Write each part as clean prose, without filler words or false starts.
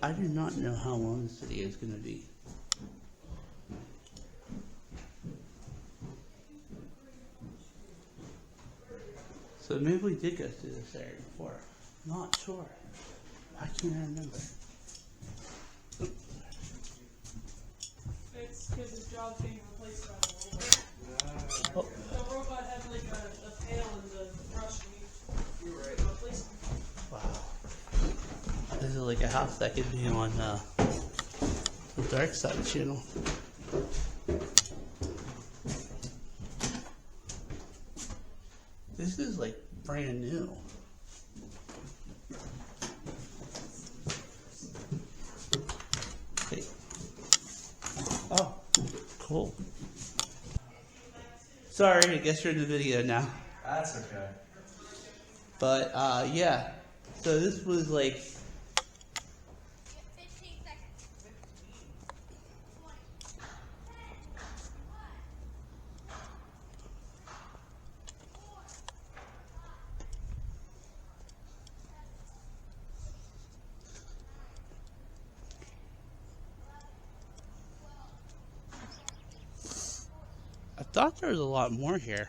I do not know how long this video is going to be. So maybe we did go through this area before. Not sure. I can't remember. It's because his job's being replaced by a robot. Oh. The robot had like a pail in the brush and he replaced him. Wow. This is like a house that could be on the Dark Side channel. This is like brand new. Hey. Oh, cool. Sorry, I guess you're in the video now. That's okay. But yeah. So this was like 15 seconds. I thought there was a lot more here.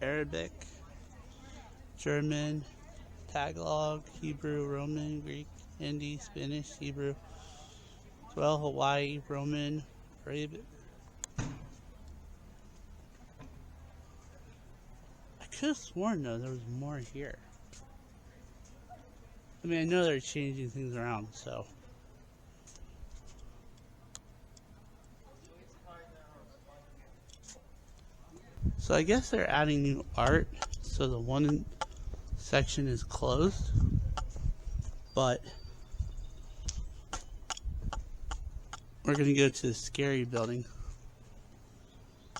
Arabic, German, Tagalog, Hebrew, Roman, Greek, Hindi, Spanish, Hebrew, as well Hawaii, Roman, Arabic. I could have sworn though there was more here. I mean, I know they're changing things around, so. So I guess they're adding new art, so the one section is closed, but we're gonna go to the scary building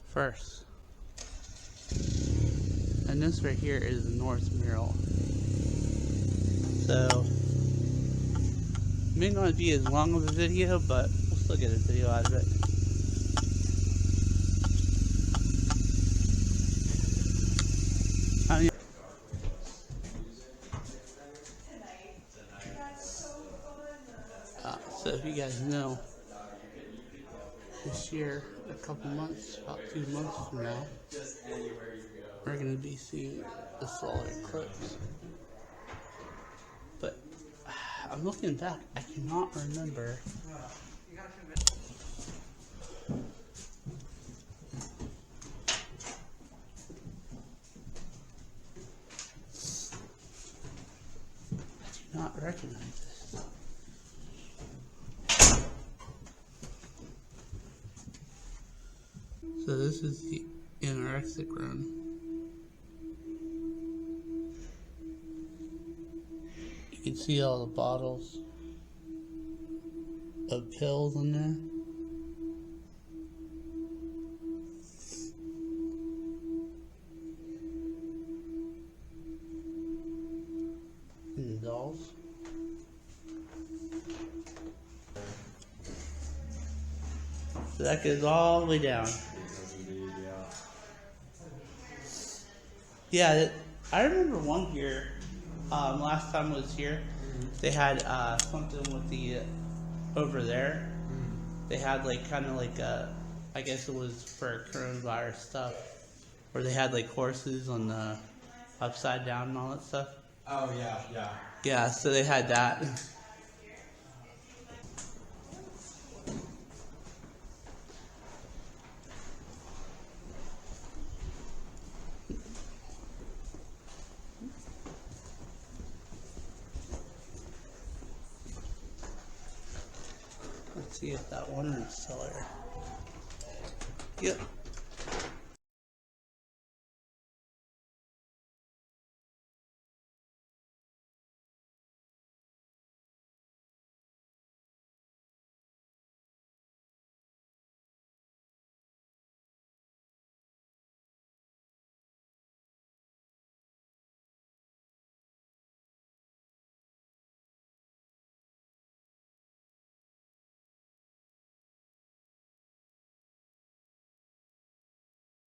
first. And this right here is the North Mural. So it may not be as long of a video, but we'll still get a video out of it. So if you guys know, this year, a couple months, about 2 months from now, we're going to be seeing the solar eclipse. But I'm looking back, I cannot remember. I do not recognize this. So this is the anorexic room. You can see all the bottles of pills in there. And dolls. So that goes all the way down. Yeah, I remember one here, last time I was here, they had something with the, over there, they had like kind of like a, I guess it was for coronavirus stuff, where they had like horses on the upside down and all that stuff. Oh, yeah, yeah. Yeah, so they had that. Let's see if that one is still there. Yep.